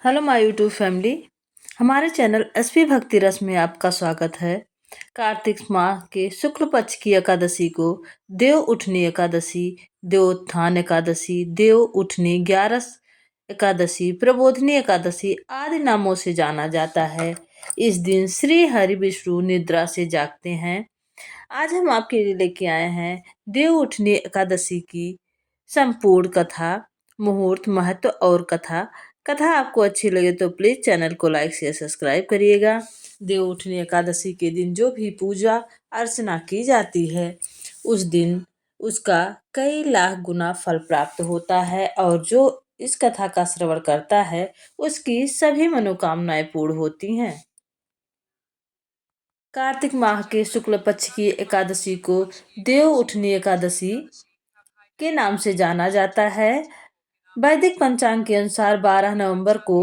Hello my YouTube family. हमारे channel SP भक्ति रस में आपका स्वागत है। कार्तिक माह के शुक्ल पक्ष की एकादशी को देव उठनी एकादशी, देवोत्थान एकादशी, देव उठनी, ग्यारस एकादशी, प्रबोधनी एकादशी आदि नामों से जाना जाता है। इस दिन श्री हरि विष्णु निद्रा से जागते हैं। आज हम आपके लिए लेके आए हैं देव उठनी एकादशी की संपूर्ण कथा, मुहूर्त, महत्व और कथा। कथा आपको अच्छी लगे तो प्लीज चैनल को लाइक शेयर सब्सक्राइब करिएगा। देव उठनी एकादशी के दिन जो भी पूजा अर्चना की जाती है उस दिन उसका कई लाख गुना फल प्राप्त होता है और जो इस कथा का श्रवण करता है उसकी सभी मनोकामनाएं पूर्ण होती हैं। कार्तिक माह के शुक्ल पक्ष की एकादशी को देव उठनी एकादशी के नाम से जाना जाता है। वैदिक पंचांग के अनुसार 12 नवंबर को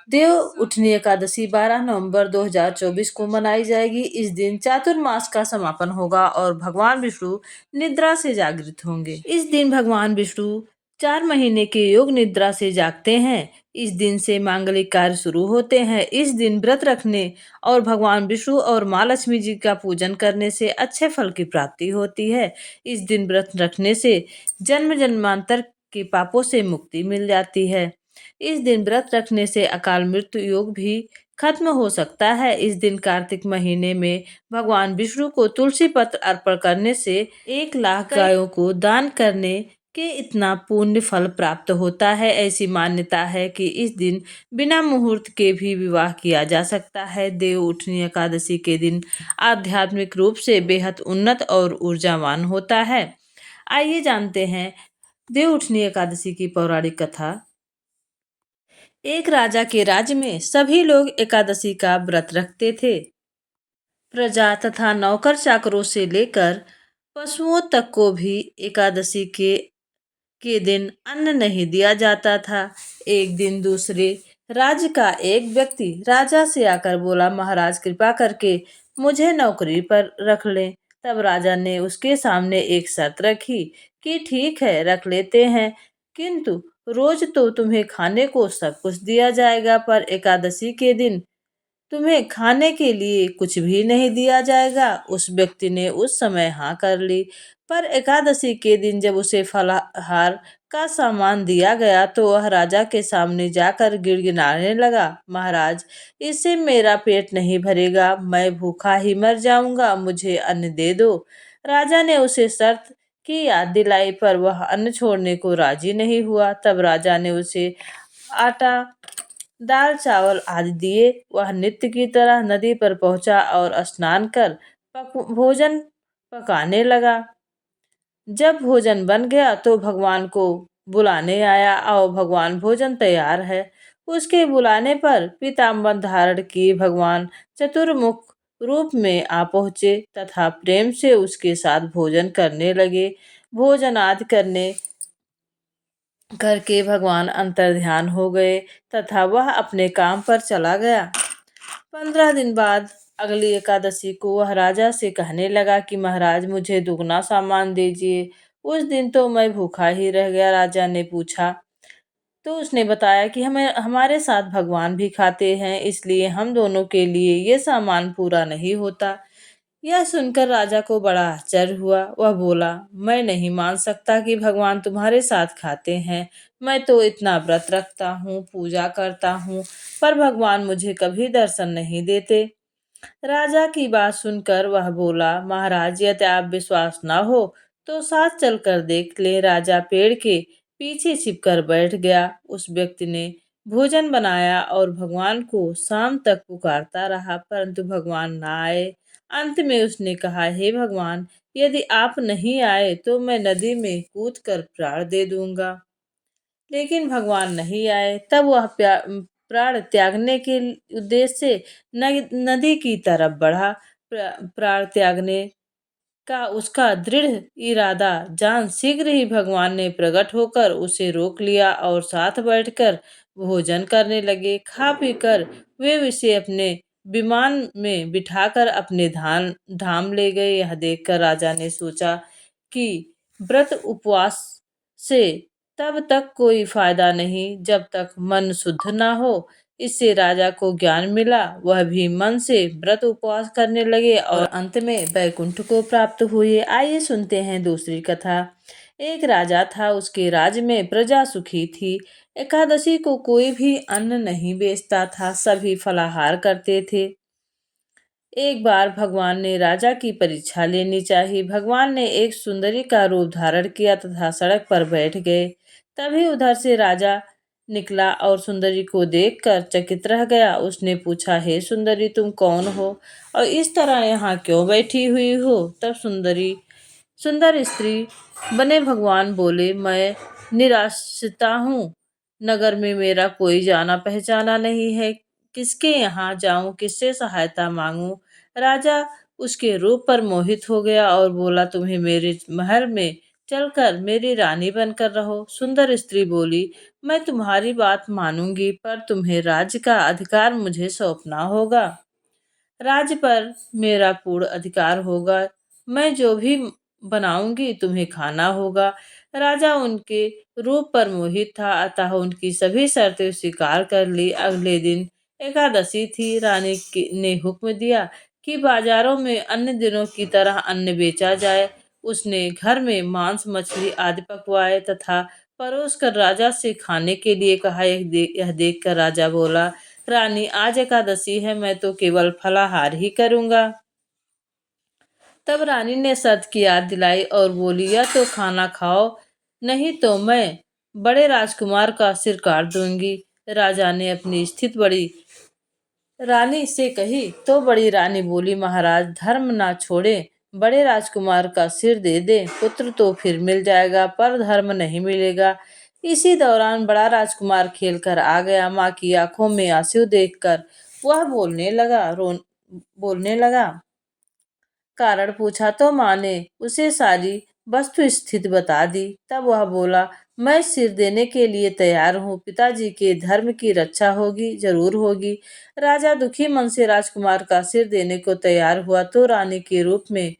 देव उठनी एकादशी 12 नवंबर 2024 को मनाई जाएगी। इस दिन चातुर्मास का समापन होगा और भगवान विष्णु निद्रा से जागृत होंगे। इस दिन भगवान विष्णु 4 महीने के योग निद्रा से जागते हैं। इस दिन से मांगलिक कार्य शुरू होते हैं। इस दिन व्रत रखने और भगवान विष्णु और माँ लक्ष्मी जी का पूजन करने से अच्छे फल की प्राप्ति होती है। इस दिन व्रत रखने से जन्म जन्मांतर के पापों से मुक्ति मिल जाती है। इस दिन व्रत रखने से अकाल मृत्यु योग भी खत्म हो सकता है। इस दिन कार्तिक महीने में भगवान विष्णु को तुलसी पत्र अर्पण करने से 1 लाख गायों को दान करने के इतना पुण्य फल प्राप्त होता है। ऐसी मान्यता है कि इस दिन बिना मुहूर्त के भी विवाह किया जा सकता है। देव उठनी एकादशी के दिन आध्यात्मिक रूप से बेहद उन्नत और ऊर्जावान होता है। आइए जानते हैं देव उठनी एकादशी की पौराणिक कथा। एक राजा के राज्य में सभी लोग एकादशी का व्रत रखते थे। प्रजा तथा नौकर चाकरों से लेकर पशुओं तक को भी एकादशी के दिन अन्न नहीं दिया जाता था। एक दिन दूसरे राज्य का एक व्यक्ति राजा से आकर बोला, महाराज कृपा करके मुझे नौकरी पर रख लें। तब राजा ने उसके सामने एक शर्त रखी कि ठीक है, रख लेते हैं, किंतु रोज तो तुम्हें खाने को सब कुछ दिया जाएगा, पर एकादशी के दिन तुम्हें खाने के लिए कुछ भी नहीं दिया जाएगा। उस व्यक्ति ने उस समय हाँ कर ली, पर एकादशी के दिन जब उसे फलाहार का सामान दिया गया तो वह राजा के सामने जाकर गिड़गिड़ाने लगा, महाराज इससे मेरा पेट नहीं भरेगा, मैं भूखा ही मर जाऊंगा, मुझे अन्न दे दो। राजा ने उसे शर्त की याद दिलाई पर वह अन्न छोड़ने को राजी नहीं हुआ। तब राजा ने उसे आटा, दाल चावल आदि दिए। वह नित्य की तरह नदी पर पहुंचा और स्नान कर भोजन पकाने लगा। जब भोजन बन गया तो भगवान को बुलाने आया और भगवान भोजन तैयार है। उसके बुलाने पर पीताम्बर धारण किए भगवान चतुर्मुख रूप में आ पहुँचे तथा प्रेम से उसके साथ भोजन करने लगे। भोजन आदि करके भगवान अंतर्ध्यान हो गए तथा वह अपने काम पर चला गया। 15 दिन बाद अगली एकादशी को वह राजा से कहने लगा कि महाराज मुझे दुगना सामान दीजिए। उस दिन तो मैं भूखा ही रह गया। राजा ने पूछा तो उसने बताया कि हमें हमारे साथ भगवान भी खाते हैं, इसलिए हम दोनों के लिए ये सामान पूरा नहीं होता। यह सुनकर राजा को बड़ा आश्चर्य हुआ। वह बोला, मैं नहीं मान सकता कि भगवान तुम्हारे साथ खाते हैं। मैं तो इतना व्रत रखता हूँ, पूजा करता हूँ, पर भगवान मुझे कभी दर्शन नहीं देते। राजा की बात सुनकर वह बोला, महाराज यदि आप विश्वास न हो तो साथ चलकर देख ले। राजा पेड़ के पीछे छिपकर बैठ गया। उस व्यक्ति ने भोजन बनाया और भगवान को शाम तक पुकारता रहा, परंतु भगवान न आए। अंत में उसने कहा, हे भगवान, यदि आप नहीं आए तो मैं नदी में कूदकर प्राण दे दूंगा। लेकिन भगवान नहीं आए। तब वह प्राण त्यागने के उद्देश्य से नदी की तरफ बढ़ा। प्राण त्यागने का उसका दृढ़ इरादा जान शीघ्र ही भगवान ने प्रकट होकर उसे रोक लिया और साथ बैठकर भोजन करने लगे। खा पी कर वे उसे अपने विमान में बिठाकर अपने धाम ले गए। यह देखकर राजा ने सोचा कि व्रत उपवास से तब तक कोई फायदा नहीं जब तक मन शुद्ध ना हो। इससे राजा को ज्ञान मिला। वह भी मन से व्रत उपवास करने लगे और अंत में वैकुंठ को प्राप्त हुए। आइए सुनते हैं दूसरी कथा। एक राजा था, उसके राज्य में प्रजा सुखी थी। एकादशी को कोई भी अन्न नहीं बेचता था, सभी फलाहार करते थे। एक बार भगवान ने राजा की परीक्षा लेनी चाहिए। भगवान ने एक सुंदरी का रूप धारण किया तथा सड़क पर बैठ गए। तभी उधर से राजा निकला और सुंदरी को देखकर चकित रह गया। उसने पूछा, हे सुंदरी, तुम कौन हो और इस तरह यहाँ क्यों बैठी हुई हो? तब सुंदर स्त्री बने भगवान बोले, मैं निराश्रिता हूँ। नगर में मेरा कोई जाना पहचाना नहीं है। किसके यहाँ जाऊं, किससे सहायता मांगूं? राजा उसके रूप पर मोहित हो गया और बोला, तुम्हें मेरे महल में चलकर मेरी रानी बनकर रहो। सुंदर स्त्री बोली, मैं तुम्हारी बात मानूंगी, पर तुम्हें राज्य का अधिकार मुझे सौंपना होगा। राज्य पर मेरा पूर्ण अधिकार होगा। मैं जो भी बनाऊंगी तुम्हें खाना होगा। राजा उनके रूप पर मोहित था, अतः उनकी सभी शर्तें स्वीकार कर ली। अगले दिन एकादशी थी। ने हुक्म दिया कि बाजारों में अन्य दिनों की तरह अन्न बेचा जाए। उसने घर में मांस मछली आदि पकवाए तथा परोस कर राजा से खाने के लिए कहा। यह देख कर राजा बोला, रानी, आज एकादशी है, मैं तो केवल फलाहार ही करूंगा। तब रानी ने शर्त की याद दिलाई और बोली, या तो खाना खाओ, नहीं तो मैं बड़े राजकुमार का सिर काट दूंगी। राजा ने अपनी स्थिति बड़ी रानी से कही तो बड़ी रानी बोली, महाराज, धर्म ना छोड़े, बड़े राजकुमार का सिर दे दे। पुत्र तो फिर मिल जाएगा, पर धर्म नहीं मिलेगा। इसी दौरान बड़ा राजकुमार खेल कर आ गया। माँ की आंखों में आंसू देखकर वह बोलने लगा। कारण पूछा तो माँ ने उसे सारी वस्तु स्थिति बता दी। तब वह बोला, मैं सिर देने के लिए तैयार हूँ। पिताजी के धर्म की रक्षा होगी, जरूर होगी। राजा दुखी मन से राजकुमार का सिर देने को तैयार हुआ तो रानी के रूप में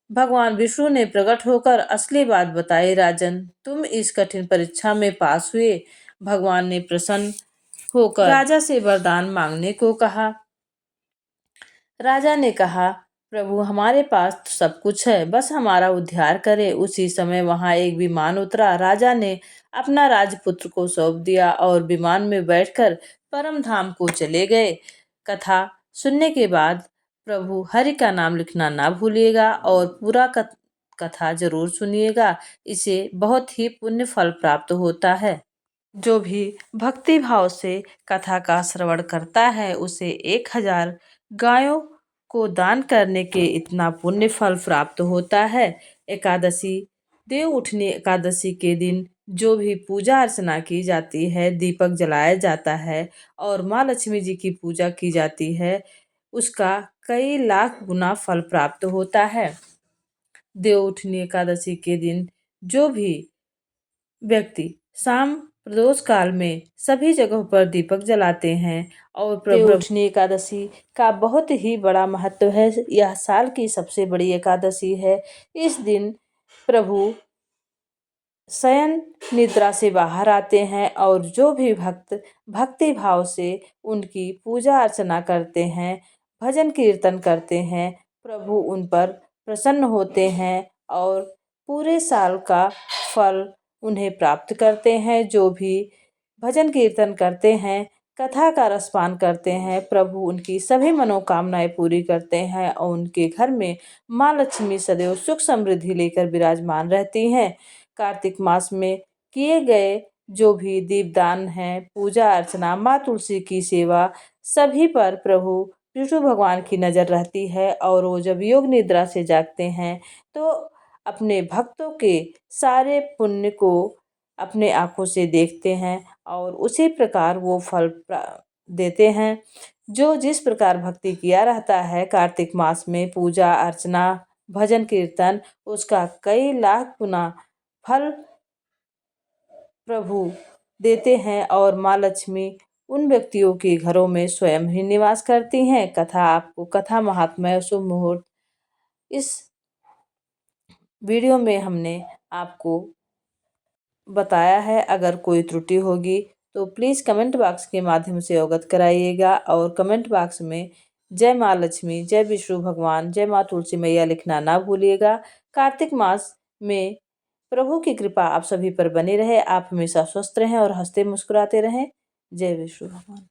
भगवान विष्णु ने प्रकट होकर असली बात बताई। राजन, तुम इस कठिन परीक्षा में पास हुए। भगवान ने प्रसन्न होकर राजा से वरदान मांगने को कहा। राजा ने कहा, प्रभु, हमारे पास तो सब कुछ है, बस हमारा उद्धार करे। उसी समय वहां एक विमान उतरा। राजा ने अपना राजपुत्र को सौंप दिया और विमान में बैठकर परम धाम को चले गए। कथा सुनने के बाद प्रभु हरि का नाम लिखना ना भूलिएगा और पूरा कथा जरूर सुनिएगा। इसे बहुत ही पुण्य फल प्राप्त होता है। जो भी भक्ति भाव से कथा का श्रवण करता है उसे 1000 गायों को दान करने के इतना पुण्य फल प्राप्त होता है। एकादशी, देव उठनी एकादशी के दिन जो भी पूजा अर्चना की जाती है, दीपक जलाया जाता है और माँ लक्ष्मी जी की पूजा की जाती है, उसका कई लाख गुना फल प्राप्त होता है। देव उठनी एकादशी के दिन जो भी व्यक्ति शाम प्रदोष काल में सभी जगहों पर दीपक जलाते हैं और देवउठनी एकादशी का बहुत ही बड़ा महत्व है। यह साल की सबसे बड़ी एकादशी है। इस दिन प्रभु शयन निद्रा से बाहर आते हैं और जो भी भक्त भक्ति भाव से उनकी पूजा अर्चना करते हैं, भजन कीर्तन करते हैं, प्रभु उन पर प्रसन्न होते हैं और पूरे साल का फल उन्हें प्राप्त करते हैं। जो भी भजन कीर्तन करते हैं, कथा का रसपान करते हैं, प्रभु उनकी सभी मनोकामनाएं पूरी करते हैं और उनके घर में माँ लक्ष्मी सदैव सुख समृद्धि लेकर विराजमान रहती हैं। कार्तिक मास में किए गए जो भी दीपदान है, पूजा अर्चना, माँ तुलसी की सेवा, सभी पर प्रभु विष्णु भगवान की नजर रहती है और वो जब योग निद्रा से जागते हैं तो अपने भक्तों के सारे पुण्य को अपने आंखों से देखते हैं और उसी प्रकार वो फल देते हैं। जो जिस प्रकार भक्ति किया रहता है कार्तिक मास में पूजा अर्चना भजन कीर्तन, उसका कई लाख गुना फल प्रभु देते हैं और माँ लक्ष्मी उन व्यक्तियों के घरों में स्वयं ही निवास करती हैं। कथा महात्म्य शुभ मुहूर्त इस वीडियो में हमने आपको बताया है। अगर कोई त्रुटि होगी तो प्लीज़ कमेंट बॉक्स के माध्यम से अवगत कराइएगा और कमेंट बॉक्स में जय माँ लक्ष्मी, जय विष्णु भगवान, जय माँ तुलसी मैया लिखना ना भूलिएगा। कार्तिक मास में प्रभु की कृपा आप सभी पर बनी रहे। आप हमेशा स्वस्थ रहें और हंसते मुस्कुराते रहें। जय विष्णु भगवान।